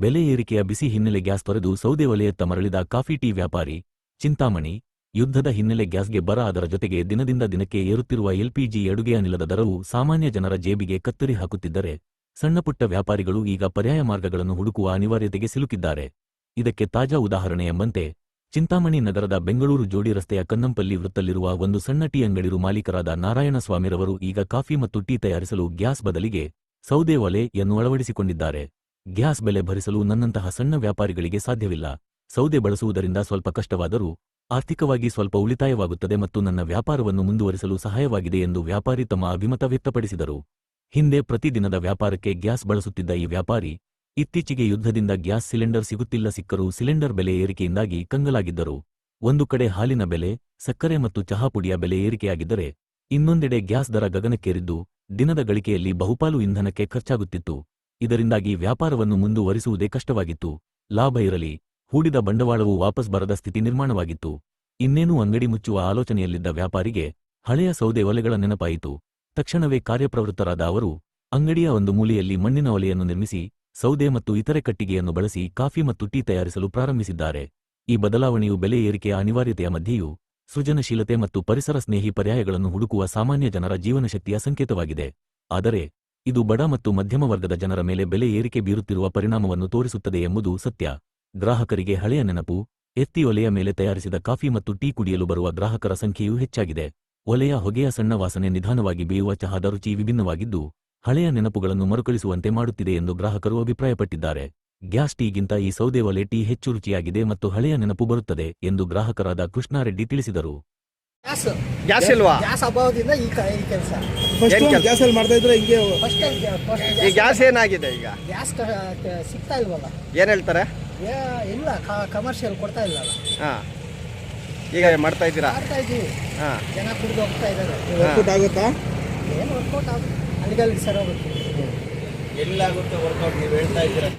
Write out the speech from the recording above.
ಬೆಲೆ ಏರಿಕೆಯ ಬಿಸಿ ಹಿನ್ನೆಲೆ ಗ್ಯಾಸ್ ತೊರೆದು ಸೌದೆ ಒಲೆಯತ್ತ ಮರಳಿದ ಕಾಫಿ ಟೀ ವ್ಯಾಪಾರಿ ಚಿಂತಾಮಣಿ. ಯುದ್ಧದ ಹಿನ್ನೆಲೆ ಗ್ಯಾಸ್ಗೆ ಬರ, ಅದರ ಜೊತೆಗೆ ದಿನದಿಂದ ದಿನಕ್ಕೆ ಏರುತ್ತಿರುವ ಎಲ್ಪಿಜಿ ಅಡುಗೆ ಅನಿಲದ ದರವು ಸಾಮಾನ್ಯ ಜನರ ಜೇಬಿಗೆ ಕತ್ತರಿ ಹಾಕುತ್ತಿದ್ದರೆ, ಸಣ್ಣಪುಟ್ಟ ವ್ಯಾಪಾರಿಗಳು ಈಗ ಪರ್ಯಾಯ ಮಾರ್ಗಗಳನ್ನು ಹುಡುಕುವ ಅನಿವಾರ್ಯತೆಗೆ ಸಿಲುಕಿದ್ದಾರೆ. ಇದಕ್ಕೆ ತಾಜಾ ಉದಾಹರಣೆ ಎಂಬಂತೆ ಚಿಂತಾಮಣಿ ನಗರದ ಬೆಂಗಳೂರು ಜೋಡಿ ರಸ್ತೆಯ ಕನ್ನಂಪಲ್ಲಿ ವೃತ್ತದಲ್ಲಿರುವ ಒಂದು ಸಣ್ಣ ಟೀ ಅಂಗಡಿ ಮಾಲೀಕರಾದ ನಾರಾಯಣಸ್ವಾಮಿರವರು ಈಗ ಕಾಫಿ ಮತ್ತು ಟೀ ತಯಾರಿಸಲು ಗ್ಯಾಸ್ ಬದಲಿಗೆ ಸೌದೆ ಒಲೆಯನ್ನು ಅಳವಡಿಸಿಕೊಂಡಿದ್ದಾರೆ. ಗ್ಯಾಸ್ ಬೆಲೆ ಭರಿಸಲು ನನ್ನಂತಹ ಸಣ್ಣ ವ್ಯಾಪಾರಿಗಳಿಗೆ ಸಾಧ್ಯವಿಲ್ಲ. ಸೌದೆ ಬಳಸುವುದರಿಂದ ಸ್ವಲ್ಪ ಕಷ್ಟವಾದರೂ ಆರ್ಥಿಕವಾಗಿ ಸ್ವಲ್ಪ ಉಳಿತಾಯವಾಗುತ್ತದೆ ಮತ್ತು ನನ್ನ ವ್ಯಾಪಾರವನ್ನು ಮುಂದುವರಿಸಲು ಸಹಾಯವಾಗಿದೆ ಎಂದು ವ್ಯಾಪಾರಿ ತಮ್ಮ ಅಭಿಮತ ವ್ಯಕ್ತಪಡಿಸಿದರು. ಹಿಂದೆ ಪ್ರತಿದಿನದ ವ್ಯಾಪಾರಕ್ಕೆ ಗ್ಯಾಸ್ ಬಳಸುತ್ತಿದ್ದ ಈ ವ್ಯಾಪಾರಿ ಇತ್ತೀಚೆಗೆ ಯುದ್ಧದಿಂದ ಗ್ಯಾಸ್ ಸಿಲಿಂಡರ್ ಸಿಕ್ಕರೂ ಸಿಲಿಂಡರ್ ಬೆಲೆ ಏರಿಕೆಯಿಂದಾಗಿ ಕಂಗಾಲಾಗಿದ್ದರು. ಒಂದು ಕಡೆ ಹಾಲಿನ ಬೆಲೆ, ಸಕ್ಕರೆ ಮತ್ತು ಚಹಾ ಪುಡಿಯ ಬೆಲೆ ಏರಿಕೆಯಾಗಿದ್ದರೆ, ಇನ್ನೊಂದೆಡೆ ಗ್ಯಾಸ್ ದರ ಗಗನಕ್ಕೇರಿದ್ದು ದಿನದ ಗಳಿಕೆಯಲ್ಲಿ ಬಹುಪಾಲು ಇಂಧನಕ್ಕೆ ಖರ್ಚಾಗುತ್ತಿತ್ತು. ಇದರಿಂದಾಗಿ ವ್ಯಾಪಾರವನ್ನು ಮುಂದುವರಿಸುವುದೇ ಕಷ್ಟವಾಗಿತ್ತು. ಲಾಭ ಇರಲಿ, ಹೂಡಿದ ಬಂಡವಾಳವು ವಾಪಸ್ ಬರದ ಸ್ಥಿತಿ ನಿರ್ಮಾಣವಾಗಿತ್ತು. ಇನ್ನೇನು ಅಂಗಡಿ ಮುಚ್ಚುವ ಆಲೋಚನೆಯಲ್ಲಿದ್ದ ವ್ಯಾಪಾರಿಗೆ ಹಳೆಯ ಸೌದೆ ಒಲೆಗಳ ನೆನಪಾಯಿತು. ತಕ್ಷಣವೇ ಕಾರ್ಯಪ್ರವೃತ್ತರಾದ ಅವರು ಅಂಗಡಿಯ ಒಂದು ಮೂಲೆಯಲ್ಲಿ ಮಣ್ಣಿನ ಒಲೆಯನ್ನು ನಿರ್ಮಿಸಿ ಸೌದೆ ಮತ್ತು ಇತರೆ ಕಟ್ಟಿಗೆಯನ್ನು ಬಳಸಿ ಕಾಫಿ ಮತ್ತು ಟೀ ತಯಾರಿಸಲು ಪ್ರಾರಂಭಿಸಿದ್ದಾರೆ. ಈ ಬದಲಾವಣೆಯು ಬೆಲೆ ಏರಿಕೆಯ ಅನಿವಾರ್ಯತೆಯ ಮಧ್ಯೆಯೂ ಸೃಜನಶೀಲತೆ ಮತ್ತು ಪರಿಸರ ಸ್ನೇಹಿ ಪರ್ಯಾಯಗಳನ್ನು ಹುಡುಕುವ ಸಾಮಾನ್ಯ ಜನರ ಜೀವನಶಕ್ತಿಯ ಸಂಕೇತವಾಗಿದೆ. ಆದರೆ ಇದು ಬಡ ಮತ್ತು ಮಧ್ಯಮ ವರ್ಗದ ಜನರ ಮೇಲೆ ಬೆಲೆ ಏರಿಕೆ ಬೀರುತ್ತಿರುವ ಪರಿಣಾಮವನ್ನು ತೋರಿಸುತ್ತದೆ ಎಂಬುದು ಸತ್ಯ. ಗ್ರಾಹಕರಿಗೆ ಹಳೆಯ ನೆನಪು. ಎತ್ತಿ ಒಲೆಯ ಮೇಲೆ ತಯಾರಿಸಿದ ಕಾಫಿ ಮತ್ತು ಟೀ ಕುಡಿಯಲು ಬರುವ ಗ್ರಾಹಕರ ಸಂಖ್ಯೆಯೂ ಹೆಚ್ಚಾಗಿದೆ. ಒಲೆಯ ಹೊಗೆಯ ಸಣ್ಣ ವಾಸನೆ, ನಿಧಾನವಾಗಿ ಬೇಯುವ ಚಹಾದ ರುಚಿ ವಿಭಿನ್ನವಾಗಿದ್ದು ಹಳೆಯ ನೆನಪುಗಳನ್ನು ಮರುಕಳಿಸುವಂತೆ ಮಾಡುತ್ತಿದೆ ಎಂದು ಗ್ರಾಹಕರು ಅಭಿಪ್ರಾಯಪಟ್ಟಿದ್ದಾರೆ. ಗ್ಯಾಸ್ ಟೀಗಿಂತ ಈ ಸೌದೆ ಒಲೆ ಟೀ ಹೆಚ್ಚು ರುಚಿಯಾಗಿದೆ ಮತ್ತು ಹಳೆಯ ನೆನಪು ಬರುತ್ತದೆ ಎಂದು ಗ್ರಾಹಕರಾದ ಕೃಷ್ಣಾರೆಡ್ಡಿ ತಿಳಿಸಿದರು. ಗ್ಯಾಸ್ ಇಲ್ವಾ? ಗ್ಯಾಸ್ ಅಭಾವದಿಂದ ಈ ಕೆಲಸ ಗ್ಯಾಸ್ ಅಲ್ಲಿ ಮಾಡ್ತಾ ಇದ್ರೆ ಹಿಂಗೆ. ಈ ಗ್ಯಾಸ್ ಏನಾಗಿದೆ ಈಗ? ಗ್ಯಾಸ್ ಸಿಗ್ತಾ ಇಲ್ವಲ್ಲ. ಏನ್ ಹೇಳ್ತಾರೆ? ಇಲ್ಲ, ಕಮರ್ಷಿಯಲ್ ಕೊಡ್ತಾ ಇಲ್ಲ. ಹಾ, ಈಗ ಮಾಡ್ತಾ ಇದ್ದೀರಾ? ಮಾಡ್ತಾ ಇದೀವಿ. ಹಾ, ಜನ ಕುಡಿದು ಹೋಗ್ತಾ ಇದ್ದಾರೆ. ವರ್ಕೌಟ್ ಆಗುತ್ತಾ? ಏನು ವರ್ಕೌಟ್ ಆಗುತ್ತೆ, ಅಲ್ಲಿಗೆ ಸರಿ ಹೋಗುತ್ತೆ. ಎಲ್ಲಾಗುತ್ತೆ ವರ್ಕೌಟ್? ನೀವು ಹೇಳ್ತಾ ಇದ್ದೀರಾ